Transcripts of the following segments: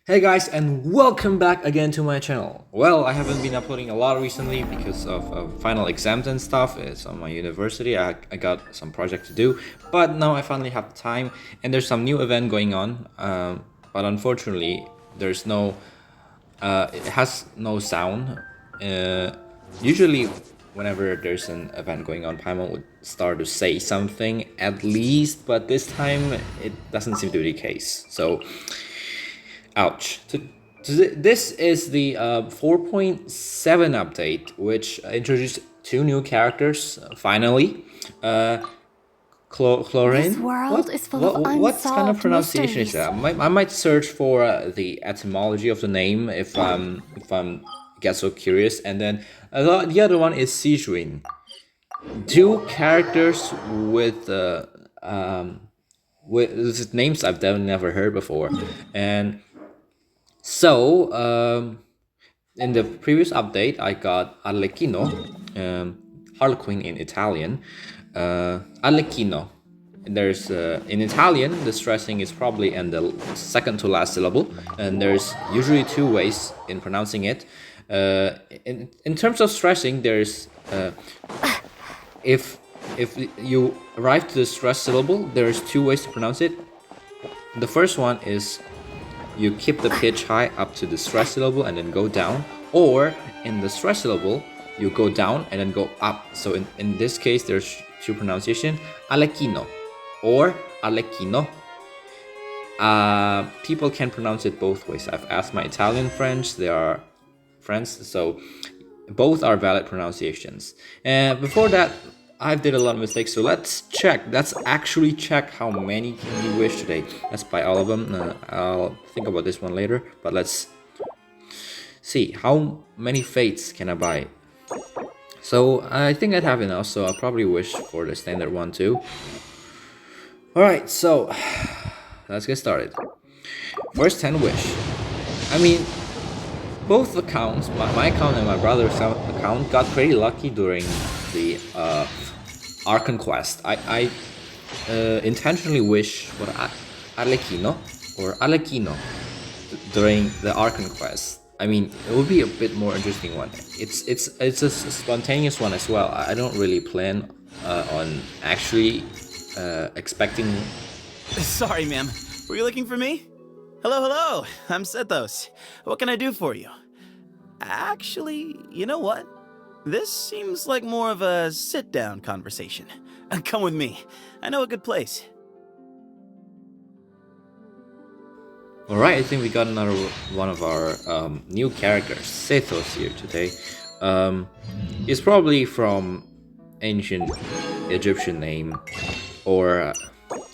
Hey guys, and welcome back again to my channel. Well, I haven't been uploading a lot recently because of final exams and stuff. It's on my university. I got some project to do, but now I finally have the time, and there's some new event going on. But unfortunately, there's no. It has no sound. Usually, whenever there's an event going on, Paimon would start to say something at least, but this time it doesn't seem to be the case. So. Ouch. This is the 4.7 update, which introduced two new characters, finally. Clorinde? This world is full of What kind of unsolved pronunciation is mysteries. that? I might search for the etymology of the name if I'm get so curious. And then the other one is Sijuin. Two characters with names I've definitely never heard before, and so, in the previous update, I got Arlecchino, Harlequin in Italian. Arlecchino. There's in Italian, the stressing is probably in the second to last syllable, and there's usually two ways in pronouncing it. In terms of stressing, there's if you arrive to the stress syllable, there's two ways to pronounce it. The first one is you keep the pitch high up to the stress syllable and then go down, or in the stress syllable you go down and then go up. So in this case there's two pronunciation, Arlecchino or Arlecchino. People can pronounce it both ways. I've asked my Italian friends, they are friends, so both are valid pronunciations. And before that, I've did a lot of mistakes, so let's check. Let's actually check how many can you wish today. Let's buy all of them. I'll think about this one later, but let's see how many fates can I buy. So I think I'd have enough, so I'll probably wish for the standard one too. Alright, so let's get started. First 10 wish. I mean, both accounts, my account and my brother's account, got pretty lucky during the Archon Quest. I intentionally wish for Arlecchino or Arlecchino during the Archon Quest. I mean, it would be a bit more interesting one. It's a spontaneous one as well. I don't really plan on actually expecting. Sorry, ma'am. Were you looking for me? Hello. I'm Sethos. What can I do for you? Actually, you know what? This seems like more of a sit-down conversation. Come with me. I know a good place. Alright, I think we got another one of our new characters, Sethos, here today. He's probably from ancient Egyptian name or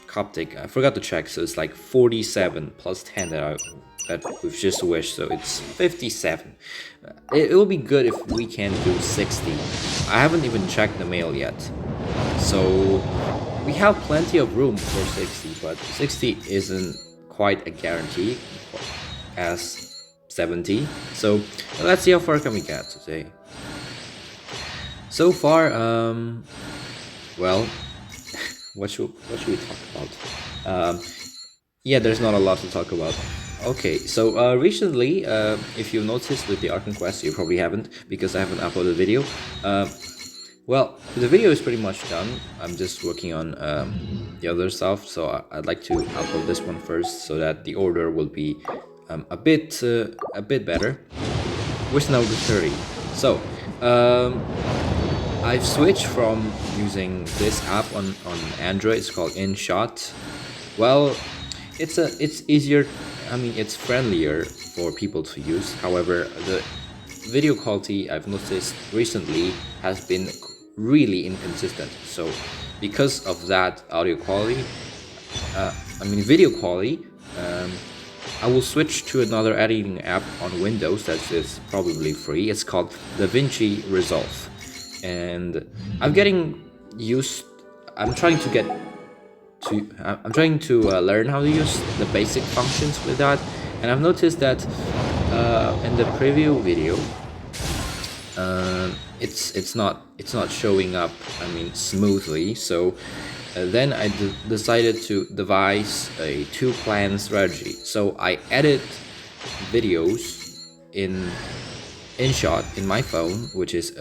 Coptic. I forgot to check, so it's like 47 plus 10 that we've just wished, so it's 57. It will be good if we can do 60. I haven't even checked the mail yet, so we have plenty of room for 60, but 60 isn't quite a guarantee as 70. So let's see how far can we get today. So far, well, what should we talk about? Yeah, there's not a lot to talk about. Okay, so recently, if you noticed with the Archon Quest, you probably haven't because I haven't uploaded a video. Well, the video is pretty much done. I'm just working on the other stuff, so I'd like to upload this one first so that the order will be a bit better. Wish number 30. So I've switched from using this app on Android. It's called InShot. Well, it's easier. I mean, it's friendlier for people to use. However, the video quality I've noticed recently has been really inconsistent. So because of that audio quality, video quality, I will switch to another editing app on Windows that is probably free. It's called DaVinci Resolve, and I'm trying to learn how to use the basic functions with that, and I've noticed that in the preview video, it's not showing up, I mean, smoothly. So then I decided to devise a two-plan strategy. So I added videos in InShot in my phone, which is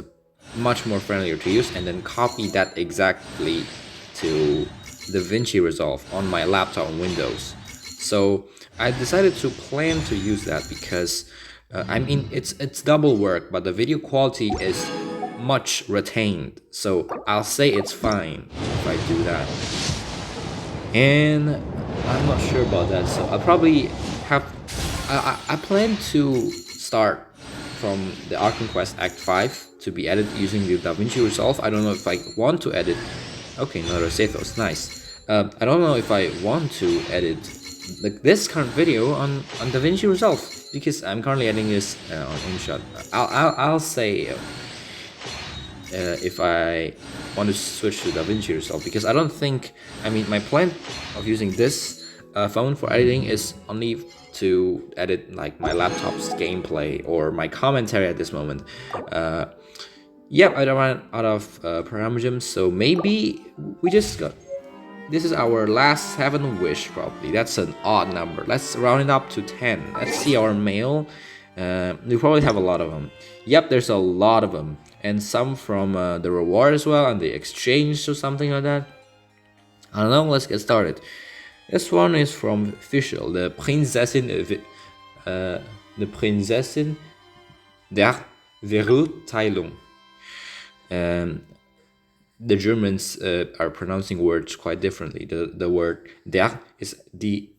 much more friendlier to use, and then copy that exactly to DaVinci Resolve on my laptop on Windows. So I decided to plan to use that because I mean it's double work, but the video quality is much retained. So I'll say it's fine if I do that. And I'm not sure about that, so I'll probably have I plan to start from the Archon Quest Act 5 to be edited using the DaVinci Resolve. I don't know if I want to edit. Okay, another Sethos, nice. I don't know if I want to edit like this current video on DaVinci Resolve because I'm currently editing this on InShot. I'll say if I want to switch to DaVinci Resolve because I don't think, I mean, my plan of using this phone for editing is only to edit like my laptop's gameplay or my commentary at this moment. Yep, I don't run out of parameters, so maybe we just got. This is our last 7 wish, probably. That's an odd number. Let's round it up to 10. Let's see our mail. We probably have a lot of them. Yep, there's a lot of them. And some from the reward as well, and the exchange or something like that. I don't know, let's get started. This one is from Fischl, the Prinzessin der Verurteilung. The Germans are pronouncing words quite differently. The word der is D-E-D-E-R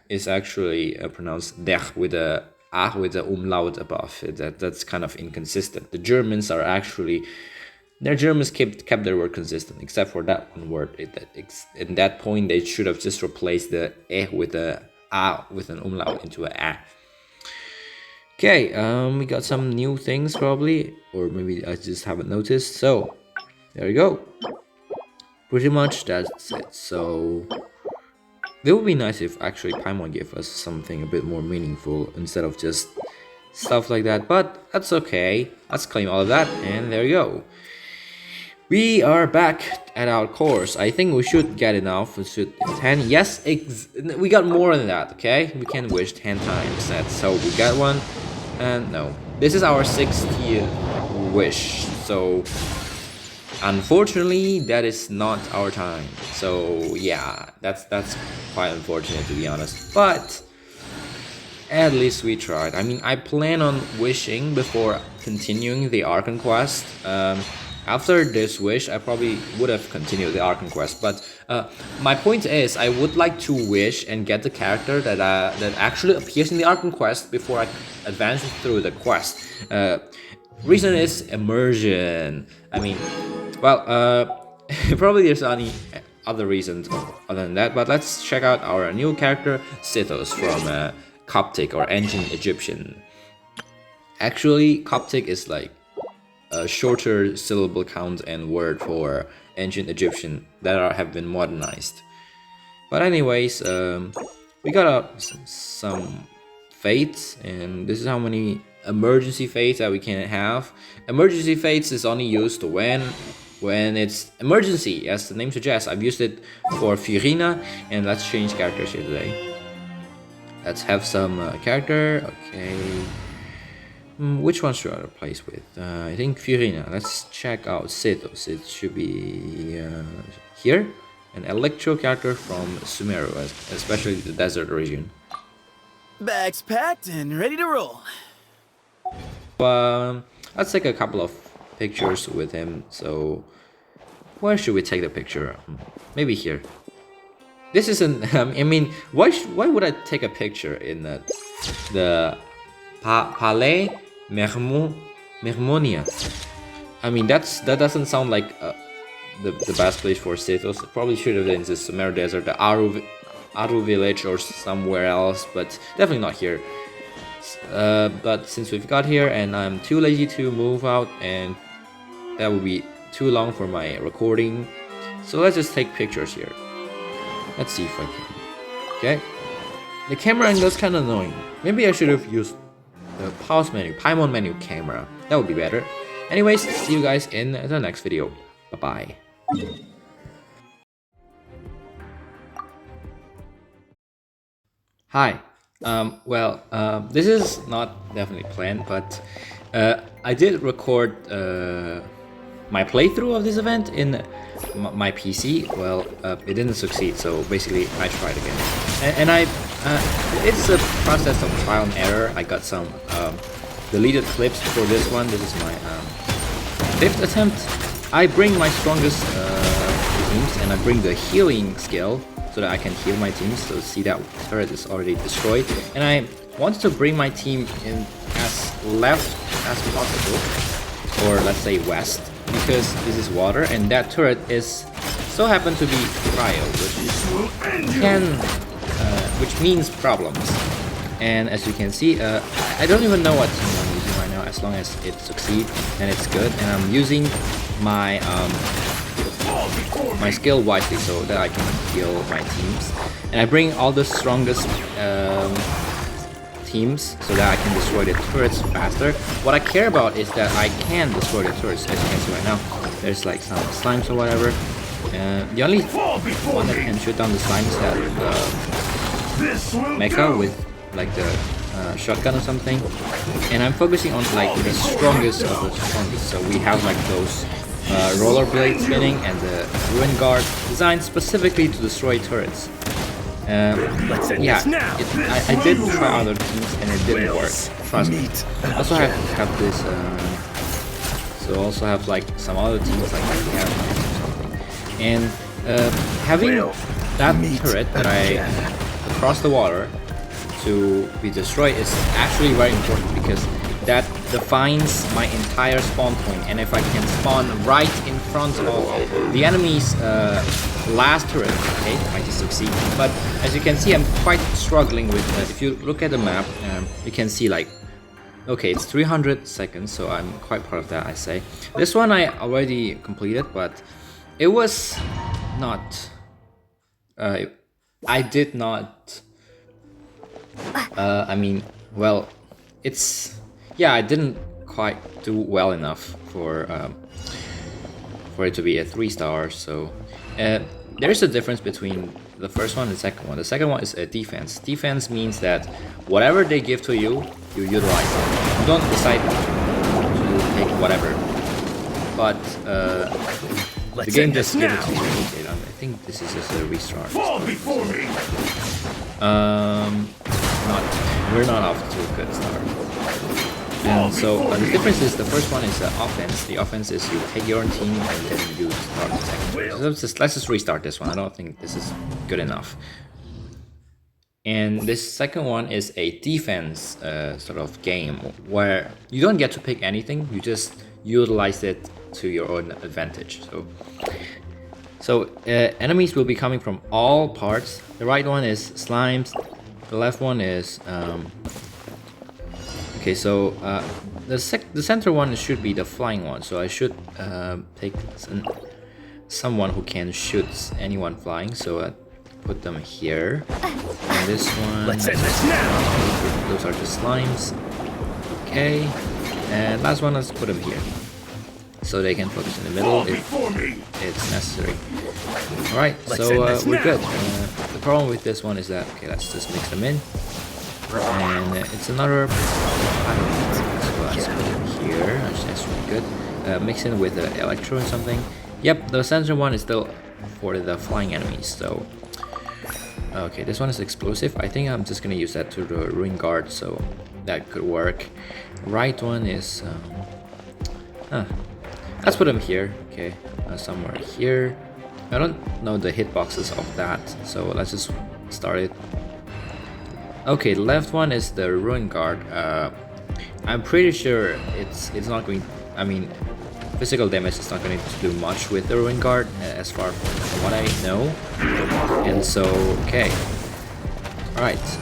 is actually pronounced der with a A with the umlaut above it. That's kind of inconsistent. The Germans are actually, their Germans kept their word consistent, except for that one word. In that point, they should have just replaced the E with a A with an umlaut into a A. Okay, we got some new things probably, or maybe I just haven't noticed. So, there you go. Pretty much that's it. So, it would be nice if actually Paimon gave us something a bit more meaningful instead of just stuff like that, but that's okay. Let's claim all of that, and there you go. We are back at our course. I think we should get enough. We should 10. Yes, we got more than that, okay? We can wish 10 times that. So we got one, and no. This is our 60th wish, so unfortunately, that is not our time. So yeah, that's quite unfortunate to be honest. But at least we tried. I mean, I plan on wishing before continuing the Archon Quest. After this wish, I probably would have continued the Archon Quest. But my point is, I would like to wish and get the character that actually appears in the Archon Quest before I advance through the quest. Reason is immersion. I mean, well, probably there's any other reasons other than that, but let's check out our new character, Sethos from Coptic or Ancient Egyptian. Actually, Coptic is like a shorter syllable count and word for Ancient Egyptian that have been modernized. But anyways, we got some fates, and this is how many emergency fates that we can have. Emergency fates is only used when it's emergency, as the name suggests. I've used it for Furina, and let's change characters here today. Let's have some character. Okay, which one should I replace with? I think Furina. Let's check out Sethos. It should be here, an electro character from Sumeru, especially the desert region. Bags packed and ready to roll. Let's take a couple of pictures with him. So, where should we take the picture? Maybe here. This isn't. I mean, why would I take a picture in the Palais Mermonia? I mean, that doesn't sound like the best place for Sethos. Probably should have been the Sumeru Desert, the Aru village, or somewhere else, but definitely not here. But since we've got here and I'm too lazy to move out, and that would be too long for my recording, so let's just take pictures here. Let's see if I can. Okay, the camera angle is kind of annoying. Maybe I should have used the pause menu, Paimon menu camera. That would be better. Anyways, see you guys in the next video. Bye bye. Hi. This is not definitely planned, but I did record my playthrough of this event in my PC. Well, it didn't succeed, so basically I tried again. It's a process of trial and error. I got some deleted clips for this one. This is my fifth attempt. I bring my strongest teams, and I bring the healing skill so that I can heal my teams. So see that turret is already destroyed, and I wanted to bring my team in as left as possible, or let's say west, because this is water, and that turret is so happen to be cryo, which means problems. And as you can see, I don't even know what team I'm using right now. As long as it succeeds, then it's good. And I'm using my my skill wisely so that I can heal my teams. And I bring all the strongest teams so that I can destroy the turrets faster. What I care about is that I can destroy the turrets. As you can see right now, there's like some slimes or whatever. The only one that can shoot down the slimes is that mecha with like the shotgun or something. And I'm focusing on like the strongest of the strongest. So we have like those rollerblade spinning and the ruin guard designed specifically to destroy turrets. Yeah, I did try other teams and it didn't work. Trust me. I also have this. So also have like some other teams like we have something. And having that turret that I across the water to be destroyed is actually very important, because that defines my entire spawn point. And if I can spawn right in front of the enemy's last turret, okay, I might succeed. But as you can see, I'm quite struggling with if you look at the map, you can see like, okay, it's 300 seconds, so I'm quite proud of that, I say. This one I already completed, but it was not... I did not... I mean, well, it's... Yeah, I didn't quite do well enough for it to be a 3-star, so... there's a difference between the first one and the second one. The second one is a defense. Defense means that whatever they give to you, you utilize it. You don't decide to take whatever. But the game just gives it to you. Okay, I think this is just a restart. Fall before me. We're not off to a good start. And so the difference is the first one is the offense. The offense is you take your own team and then you start the second. So let's just restart this one. I don't think this is good enough. And this second one is a defense sort of game where you don't get to pick anything. You just utilize it to your own advantage. So enemies will be coming from all parts. The right one is slimes. The left one is okay. So the center one should be the flying one. So I should take someone who can shoot anyone flying. So I put them here. And this one. Those are just slimes. Okay. And last one, let's put them here, so they can focus in the middle if it's necessary. Alright, so we're good. The problem with this one is that, okay, let's just mix them in. And it's another, I don't know, so let's put it here. That's really good. Mix in with the electro or something. Yep, the center one is still for the flying enemies, so... Okay, this one is explosive. I think I'm just gonna use that to the ruin guard, so that could work. Right one is... let's put them here, okay, somewhere here. I don't know the hitboxes of that, so let's just start it. Okay, the left one is the ruin guard. I'm pretty sure it's not going. I mean, physical damage is not going to do much with the ruin guard, as far from what I know. And so, okay, all right.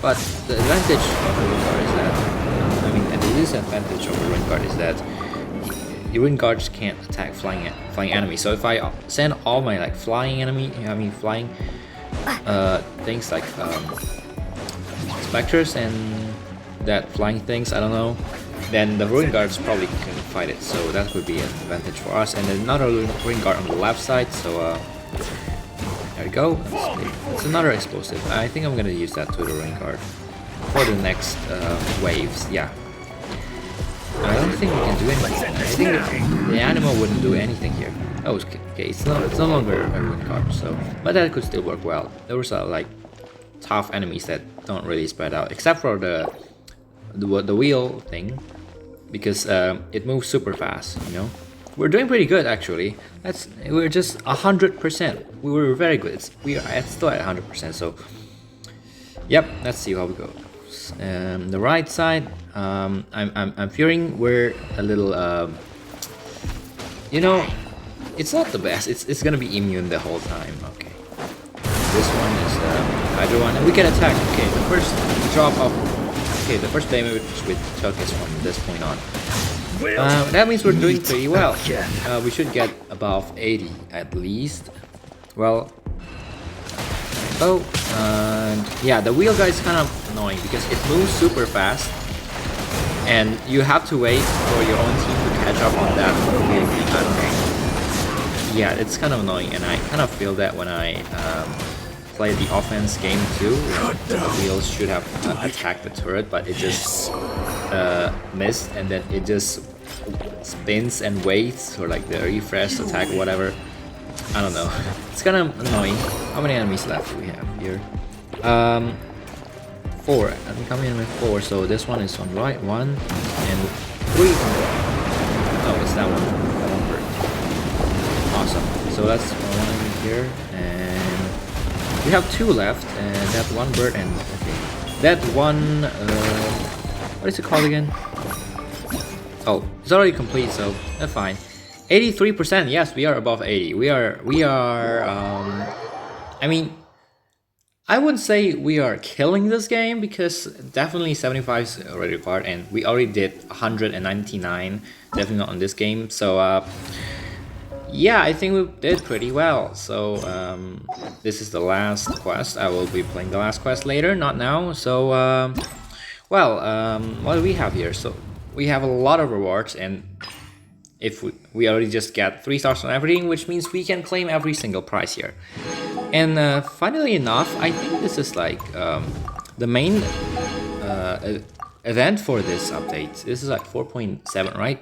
But the advantage of the ruin guard is that, I mean, and the disadvantage of the ruin guard is that the ruin guards can't attack flying enemies. So if I send all my like flying flying things like specters and that flying things, I don't know, then the ruin guards probably can fight it. So that would be an advantage for us. And then another ruin guard on the left side. So there we go. Let's It's another explosive. I think I'm gonna use that tutoring card for the next waves. Yeah. I don't think we can do anything. I think the animal wouldn't do anything here. Oh, okay. It's no longer a rune card, so but that could still work well. Those are like tough enemies that don't really spread out, except for the wheel thing, because it moves super fast. You know, we're doing pretty good actually. We're just 100%. We were very good. We are still at 100%. So, yep. Let's see how we go. The right side, I'm fearing we're a little, you know, it's not the best. It's gonna be immune the whole time. Okay. This one is Hydra one, and we can attack. Okay, the first drop of, okay, the first damage we took is from this point on. That means we're doing pretty well. We should get above 80 at least. Well. Oh, yeah, the wheel guy is kind of annoying because it moves super fast, and you have to wait for your own team to catch up on that wheel. I don't know. Yeah, it's kind of annoying, and I kind of feel that when I play the offense game too. The wheels should have attacked the turret, but it just missed, and then it just spins and waits for like the refresh attack or whatever. I don't know. It's kind of annoying. How many enemies left do we have here? 4. I'm coming in with 4. So this one is on right, 1 and 3. Oh, it's that one. That one bird. Awesome. So that's one here, and we have 2 left, and that one bird, and okay, that one. What is it called again? Oh, it's already complete, so that's fine. 83%, yes, we are above 80. We are, I mean, I wouldn't say we are killing this game, because definitely 75 is already required, and we already did 199, definitely not on this game, so, yeah, I think we did pretty well. So, this is the last quest. I will be playing the last quest later, not now, so, well, what do we have here? So, we have a lot of rewards, and if we already just get 3 stars on everything, which means we can claim every single prize here. And funnily enough, I think this is like the main event for this update. This is like 4.7, right?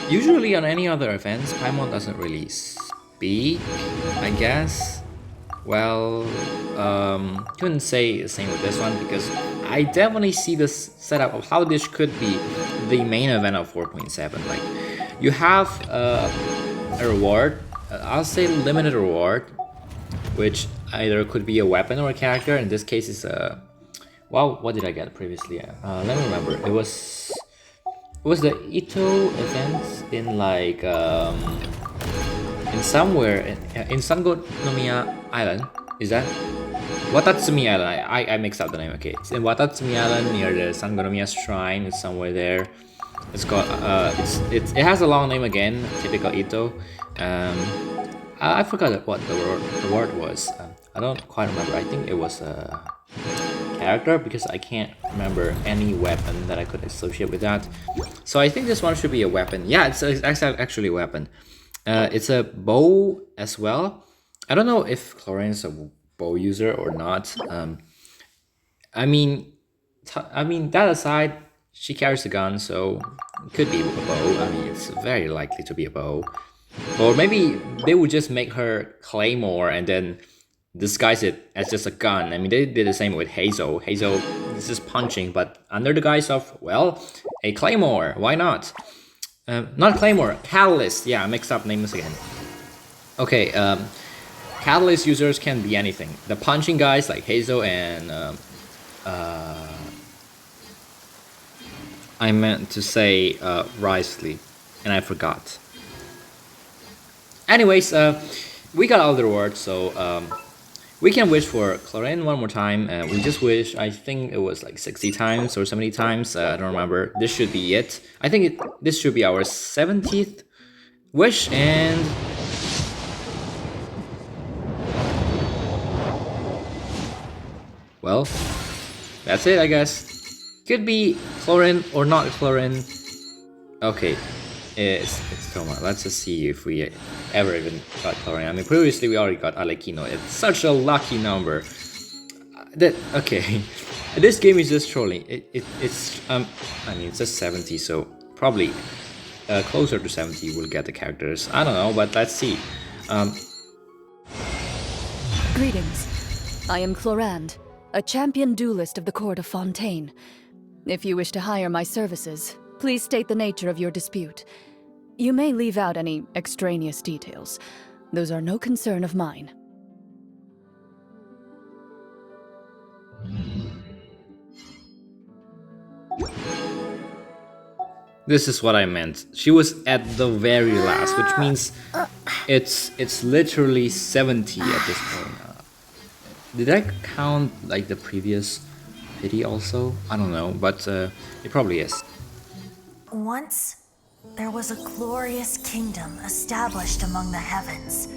Usually on any other events, Paimon doesn't really speak, I guess. Well, couldn't say the same with this one, because I definitely see this setup of how this could be the main event of 4.7. Like, you have a reward, I'll say limited reward, which either could be a weapon or a character. In this case, it's a, well, what did I get previously? Let me remember. It was the Ito event in like in somewhere in Sangonomiya Island. Is that Watatsumi Island? I mixed up the name. Okay, it's in Watatsumi Island near the Sangonomiya Shrine. It's somewhere there. It's called it has a long name again, typical Ito. I forgot what the word was. I don't quite remember. I think it was a character, because I can't remember any weapon that I could associate with that. So I think this one should be a weapon. Yeah, it's actually a weapon. It's a bow as well. I don't know if Clorinde is a bow user or not. I mean that aside, she carries a gun, so it could be a bow. I mean, it's very likely to be a bow. Or maybe they would just make her claymore and then disguise it as just a gun. I mean, they did the same with Hazel. Hazel is just punching, but under the guise of, well, a claymore. Why not? Not claymore, catalyst. Yeah, I mixed up names again. Okay, catalyst users can be anything. The punching guys like Hazel and I meant to say Risley, and I forgot. Anyways, we got all the rewards, so we can wish for Clorinde one more time. We just wish, I think it was like 60 times or 70 times, I don't remember. This should be it. I think this should be our 70th wish, and well, that's it, I guess. Could be Clorinde or not Clorinde. Okay, It's Toma. Let's just see if we ever even got Clorinde. I mean, previously we already got Arlecchino. It's such a lucky number. Okay, this game is just trolling. It's I mean, it's just 70, so probably closer to 70 we'll get the characters. I don't know, but let's see. Greetings. I am Clorinde, a champion duelist of the court of Fontaine. If you wish to hire my services, please state the nature of your dispute. You may leave out any extraneous details. Those are no concern of mine. This is what I meant. She was at the very last, which means it's literally 70 at this point. Did I count like the previous pity also? I don't know, but it probably is. Once, there was a glorious kingdom established among the heavens.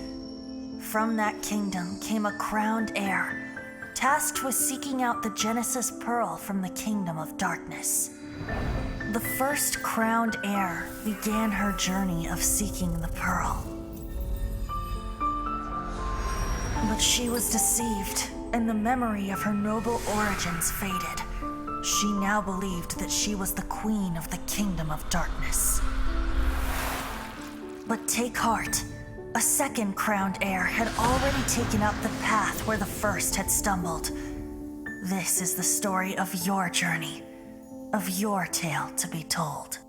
From that kingdom came a crowned heir, tasked with seeking out the Genesis Pearl from the kingdom of darkness. The first crowned heir began her journey of seeking the pearl. But she was deceived, and the memory of her noble origins faded. She now believed that she was the queen of the kingdom of darkness. But take heart. A second crowned heir had already taken up the path where the first had stumbled. This is the story of your journey, of your tale to be told.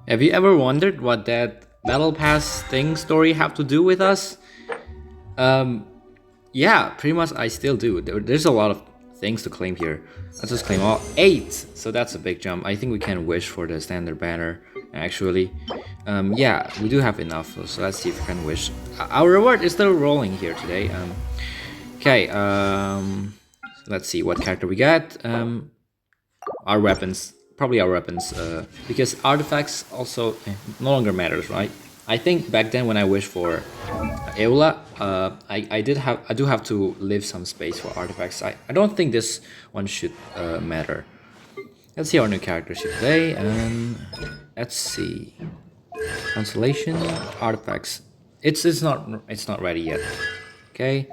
Have you ever wondered what that Battle Pass thing story have to do with us? Yeah, pretty much I still do. There's a lot of things to claim here. Let's just claim all 8. So that's a big jump. I think we can wish for the standard banner, actually. Yeah, we do have enough. So let's see if we can wish. Our reward is still rolling here today. Okay, let's see what character we got. Our weapons. Probably our weapons. Because artifacts also no longer matters, right? I think back then when I wished for Eula, I do have to leave some space for artifacts. I don't think this one should matter. Let's see our new character sheet today. Let's see. Constellation, artifacts. It's not ready yet. Okay.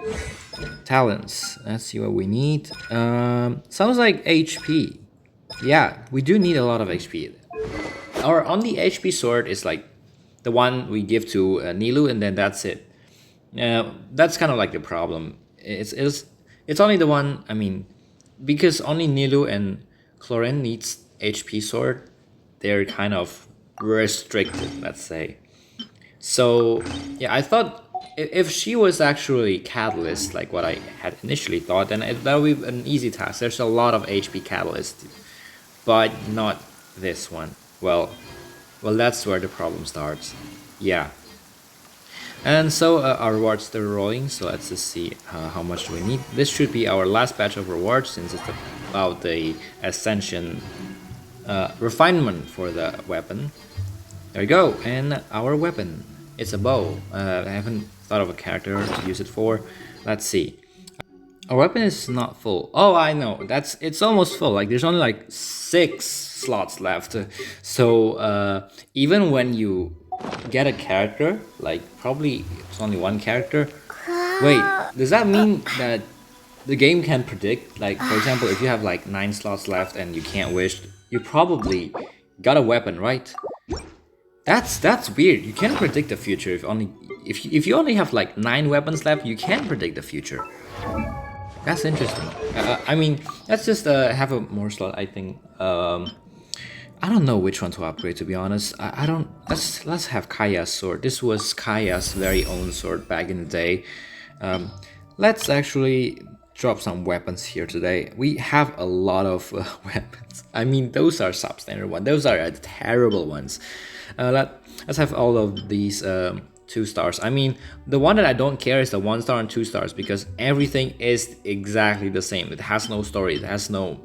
Talents. Let's see what we need. Sounds like HP. Yeah, we do need a lot of HP. Our only HP sword is like the one we give to Nilou, and then that's it. That's kind of like the problem. It's only the one. I mean, because only Nilou and Clorinde needs HP sword, they're kind of restricted, let's say. So yeah, I thought if she was actually Catalyst, like what I had initially thought, then that would be an easy task. There's a lot of HP Catalyst, but not this one. Well, that's where the problem starts. Yeah. And so our rewards still rolling, so let's just see how much do we need. This should be our last batch of rewards, since it's about the Ascension refinement for the weapon. There we go, and our weapon. It's a bow. I haven't thought of a character to use it for. Let's see. Our weapon is not full. Oh, I know. It's almost full. Like there's only like 6 slots left. So even when you get a character, like probably it's only one character. Wait, does that mean that the game can predict? Like for example, if you have like 9 slots left and you can't wish, you probably got a weapon, right? That's weird. You can't predict the future if you only have like 9 weapons left. You can't predict the future. That's interesting. I mean, let's just have a more slot. I think. I don't know which one to upgrade, to be honest. I don't. Let's have Kaya's sword. This was Kaya's very own sword back in the day. Let's actually drop some weapons here today. We have a lot of weapons. I mean, those are substandard ones. Those are terrible ones. Let's have all of these 2 stars. I mean, the one that I don't care is the 1 star and 2 stars, because everything is exactly the same. It has no story. It has no...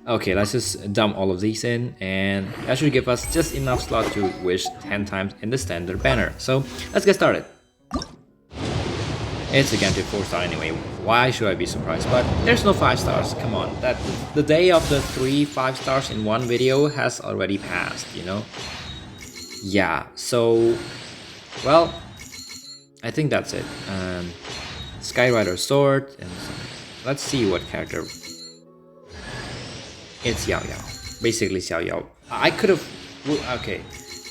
Okay, let's just dump all of these in, and that should give us just enough slot to wish 10 times in the standard banner. So let's get started. It's again to 4-star anyway. Why should I be surprised? But there's no 5 stars. Come on, that the day of the 3 5 stars in one video has already passed. You know. Yeah. So, well, I think that's it. Skyrider sword, and let's see what character. It's Yao Yao, basically Xiao Yao. I could have. Okay,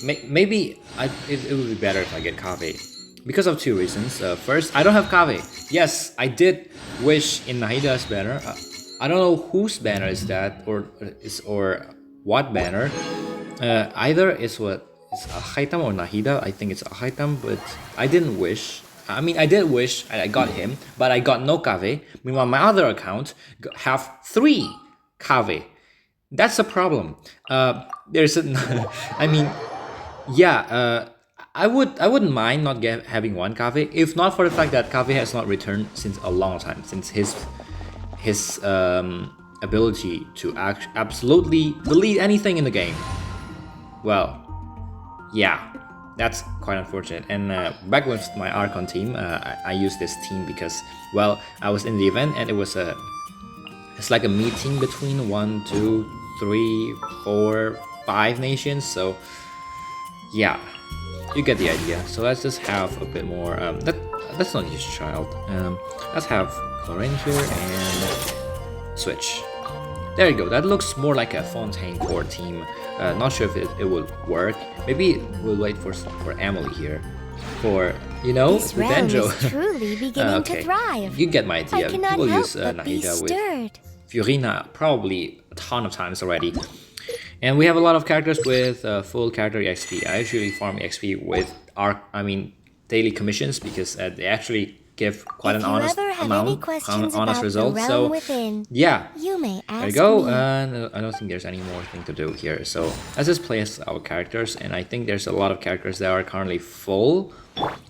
maybe it would be better if I get Kave. Because of 2 reasons. First, I don't have Kave. Yes, I did wish in Nahida's banner. I don't know whose banner is that, or what banner. Either it's a Haitam or Nahida. I think it's a Haitam, but I didn't wish. I mean, I did wish I got him, but I got no Kave. Meanwhile, my other account have 3 Kave. That's a problem. There's a, I mean, yeah. I wouldn't mind not having 1 Kave, if not for the fact that Kave has not returned since a long time, since his ability to absolutely delete anything in the game. Well, yeah, that's quite unfortunate. And back with my Archon team, I used this team because, well, I was in the event and it's like a meeting between 1, 2, 3, 4, 5 nations. So yeah. You get the idea. So let's just have a bit more. That's not his child. Let's have Clorinde here and switch. There you go. That looks more like a Fontaine core team. Not sure if it will work. Maybe we'll wait for Emily here, for this the realm Denjo. is truly beginning to thrive. You get my idea. I cannot People help use but be Nahida with stirred. Fiorina probably a ton of times already. And we have a lot of characters with full character XP. I usually farm XP with daily commissions because they actually give quite an honest amount, honest result. So within, yeah, you may ask there you go. me. And I don't think there's any more thing to do here. So let's just place our characters, and I think there's a lot of characters that are currently full.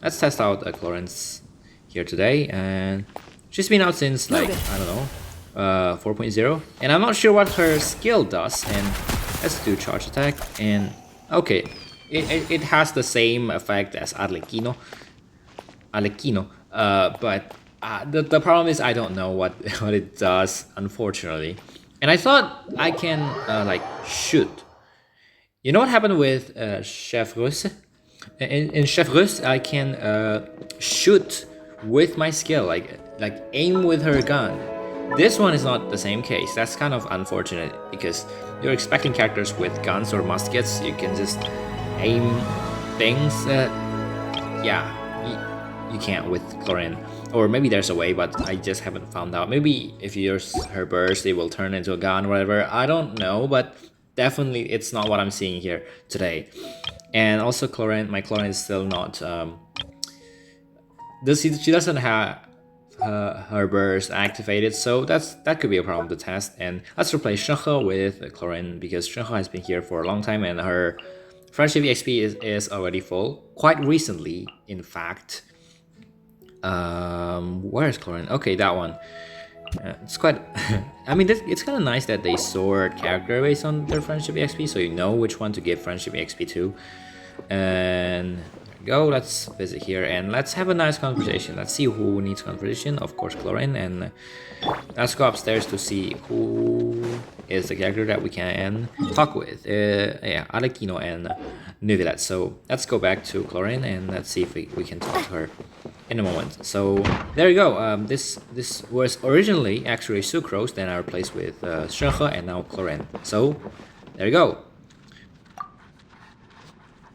Let's test out Clorinde's here today, and she's been out since like I don't know. 4.0, and I'm not sure what her skill does. And let's do charge attack, and okay, it has the same effect as Arlecchino, but the problem is I don't know what it does, unfortunately. And I thought I can like shoot. You know what happened with Chef Russe? In Chef Russe, I can shoot with my skill, like aim with her gun. This one is not the same case. That's kind of unfortunate because you're expecting characters with guns or muskets. You can just aim things. Yeah, you can't with Clorinde. Or maybe there's a way, but I just haven't found out. Maybe if you use her burst, it will turn into a gun or whatever. I don't know, but definitely it's not what I'm seeing here today. And also Clorinde, my Clorinde is still not... she doesn't have her burst activated, so that could be a problem to test. And let's replace Shenhe with Clorinde because Shenhe has been here for a long time and her friendship XP is already full. Quite recently, in fact. Where is Clorinde? Okay, that one. It's quite... I mean, it's kind of nice that they sort character based on their friendship XP, so you know which one to give friendship XP to. And... go, let's visit here and let's have a nice conversation. Let's see who needs conversation. Of course, Clorinde, and let's go upstairs to see who is the character that we can talk with. Yeah, Arlecchino and Neuvillette. So let's go back to Clorinde and let's see if we can talk to her in a moment. So there you go. This was originally actually Sucrose, then I replaced with Shenhe, and now Clorinde. So there you go.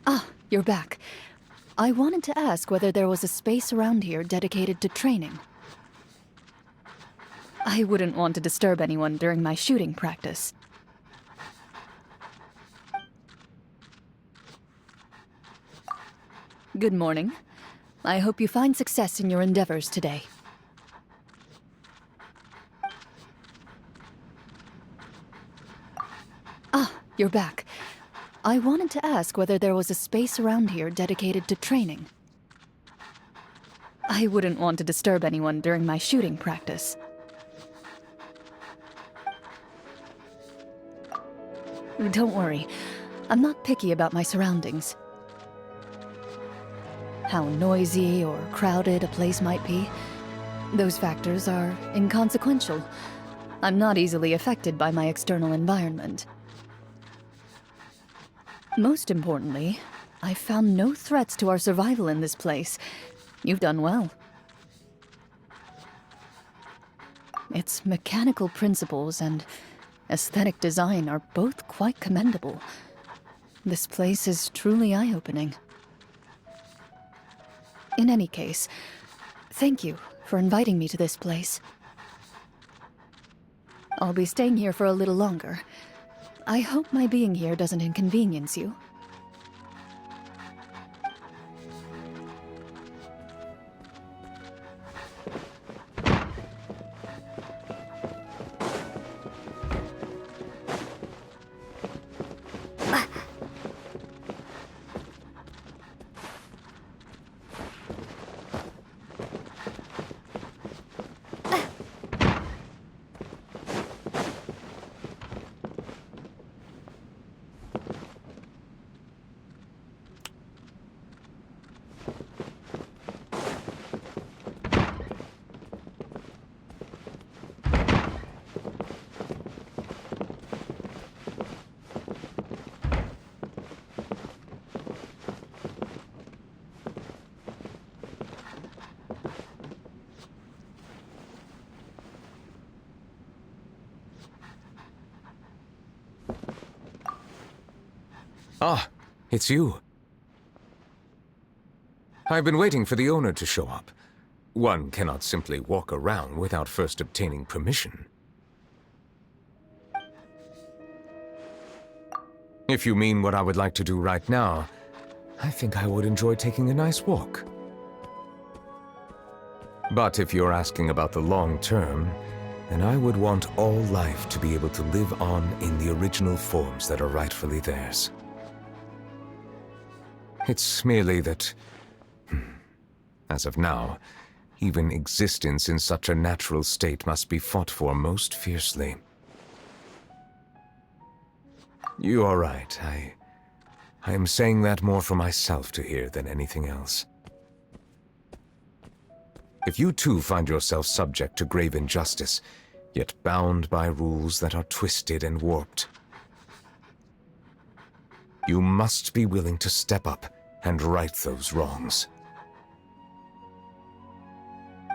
Ah, you're back. I wanted to ask whether there was a space around here dedicated to training. I wouldn't want to disturb anyone during my shooting practice. Good morning. I hope you find success in your endeavors today. Ah, you're back. I wanted to ask whether there was a space around here dedicated to training. I wouldn't want to disturb anyone during my shooting practice. Don't worry, I'm not picky about my surroundings. how noisy or crowded a place might be. Those factors are inconsequential. I'm not easily affected by my external environment. Most importantly, I've found no threats to our survival in this place. You've done well. Its mechanical principles and aesthetic design are both quite commendable. This place is truly eye-opening. In any case, thank you for inviting me to this place. I'll be staying here for a little longer. I hope my being here doesn't inconvenience you. Ah, it's you. I've been waiting for the owner to show up. One cannot simply walk around without first obtaining permission. If you mean what I would like to do right now, I think I would enjoy taking a nice walk. But if you're asking about the long term, then I would want all life to be able to live on in the original forms that are rightfully theirs. It's merely that, as of now, even existence in such a natural state must be fought for most fiercely. You are right. I am saying that more for myself to hear than anything else. If you too find yourself subject to grave injustice, yet bound by rules that are twisted and warped, you must be willing to step up and right those wrongs.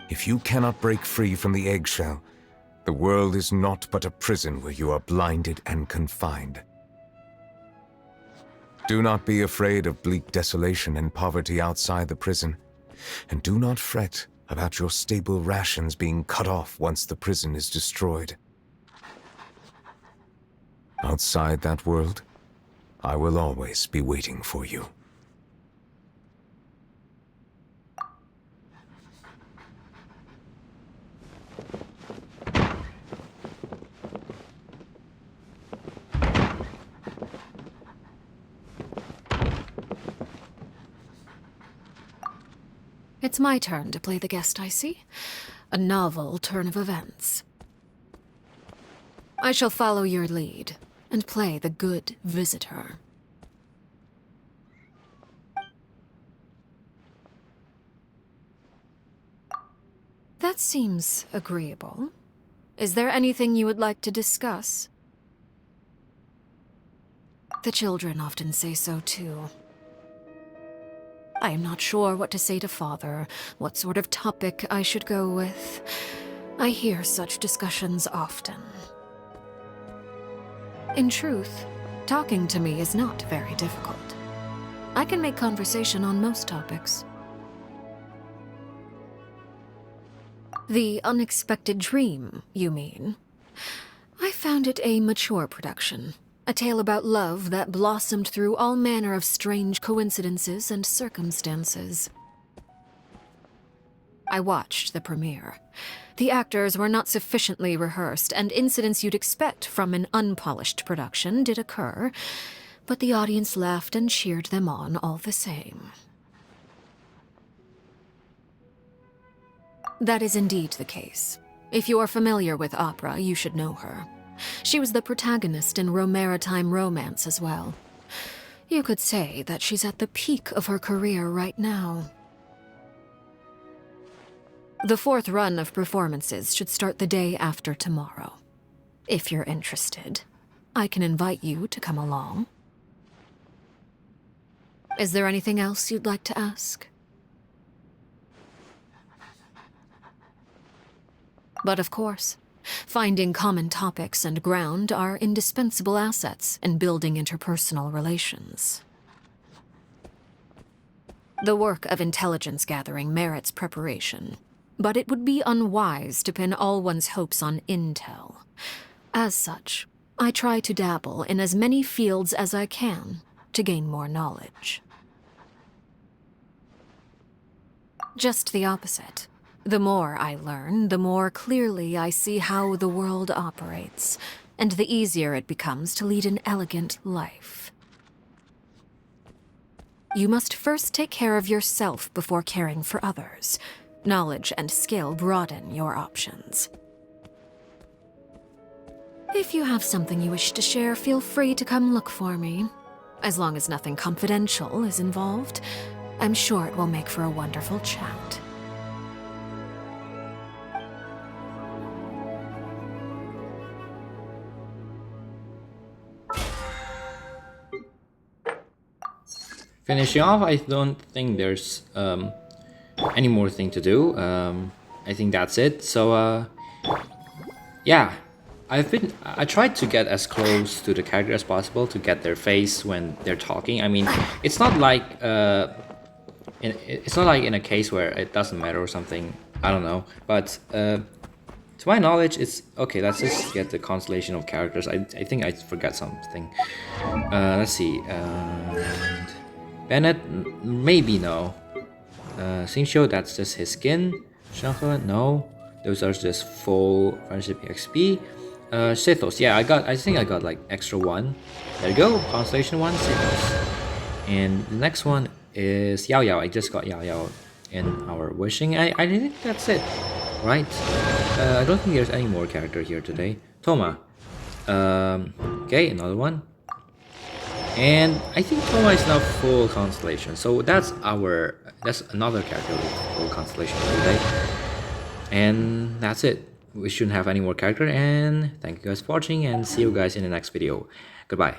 If you cannot break free from the eggshell, the world is not but a prison where you are blinded and confined. Do not be afraid of bleak desolation and poverty outside the prison, and do not fret about your stable rations being cut off once the prison is destroyed. Outside that world, I will always be waiting for you. It's my turn to play the guest, I see. A novel turn of events. I shall follow your lead and play the good visitor. That seems agreeable. Is there anything you would like to discuss? The children often say so too. I am not sure what to say to Father, what sort of topic I should go with. I hear such discussions often. In truth, talking to me is not very difficult. I can make conversation on most topics. The Unexpected Dream, you mean? I found it a mature production. A tale about love that blossomed through all manner of strange coincidences and circumstances. I watched the premiere. The actors were not sufficiently rehearsed, and incidents you'd expect from an unpolished production did occur, but the audience laughed and cheered them on all the same. That is indeed the case. If you are familiar with opera, you should know her. She was the protagonist in Maritime Romance as well. You could say that she's at the peak of her career right now. The 4th run of performances should start the day after tomorrow. If you're interested, I can invite you to come along. Is there anything else you'd like to ask? But of course, finding common topics and ground are indispensable assets in building interpersonal relations. The work of intelligence gathering merits preparation, but it would be unwise to pin all one's hopes on intel. As such, I try to dabble in as many fields as I can to gain more knowledge. Just the opposite. The more I learn, the more clearly I see how the world operates, and the easier it becomes to lead an elegant life. You must first take care of yourself before caring for others. Knowledge and skill broaden your options. If you have something you wish to share, feel free to come look for me. As long as nothing confidential is involved, I'm sure it will make for a wonderful chat. Finishing off, I don't think there's any more thing to do. I think that's it. So yeah, I tried to get as close to the character as possible to get their face when they're talking. I mean, it's not like in a case where it doesn't matter or something. I don't know, but to my knowledge, it's okay. Let's just get the constellation of characters. I think I forgot something. Let's see. Bennett, maybe no. Xingqiu, that's just his skin. Shanghe, no. Those are just full friendship XP. Sethos, yeah, I think I got like extra 1. There you go, Constellation 1, Sethos. And the next one is Yao Yao. I just got Yao Yao in our wishing. I think that's it, right? I don't think there's any more character here today. Thoma. Okay, another one. And I think Thoma is now full constellation, so that's another character with full constellation today. And that's it. We shouldn't have any more character, and thank you guys for watching, and see you guys in the next video. Goodbye.